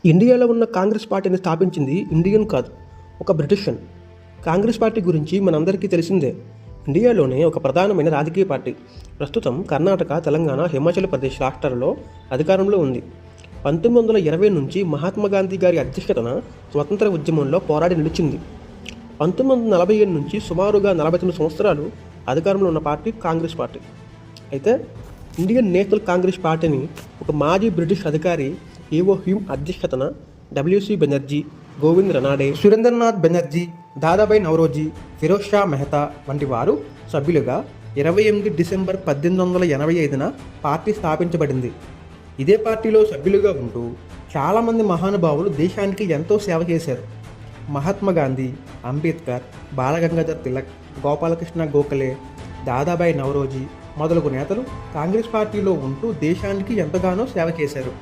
ఇండియాలో ఉన్న కాంగ్రెస్ పార్టీని స్థాపించింది ఇండియన్ కాదు, ఒక బ్రిటిషన్. కాంగ్రెస్ పార్టీ గురించి మనందరికీ తెలిసిందే. ఇండియాలోనే ఒక ప్రధానమైన రాజకీయ పార్టీ. ప్రస్తుతం కర్ణాటక, తెలంగాణ, హిమాచల్ ప్రదేశ్ రాష్ట్రాలలో అధికారంలో ఉంది. 1920 నుంచి మహాత్మా గాంధీ గారి అధ్యక్షతన స్వతంత్ర ఉద్యమంలో పోరాడి నిలిచింది. 1947 నుంచి సుమారుగా 49 సంవత్సరాలు అధికారంలో ఉన్న పార్టీ కాంగ్రెస్ పార్టీ. అయితే ఇండియన్ నేషనల్ కాంగ్రెస్ పార్టీని ఒక మాజీ బ్రిటిష్ అధికారి ఈవో హ్యూమ్ అధ్యక్షతన డబ్ల్యూసీ బెనర్జీ, గోవింద్ రనాడే, సురేంద్రనాథ్ బెనర్జీ, దాదాభాయ్ నౌరోజీ, ఫిరోజ్ షా మెహతా వంటి వారు సభ్యులుగా 28 డిసెంబర్ 1885న పార్టీ స్థాపించబడింది. ఇదే పార్టీలో సభ్యులుగా ఉంటూ చాలామంది మహానుభావులు దేశానికి ఎంతో సేవ చేశారు. మహాత్మా గాంధీ, అంబేద్కర్, బాలగంగాధర్ తిలక్, గోపాలకృష్ణ గోఖలే, దాదాభాయ్ నౌరోజీ మొదలగు నేతలు కాంగ్రెస్ పార్టీలో ఉంటూ దేశానికి ఎంతగానో సేవ చేశారు.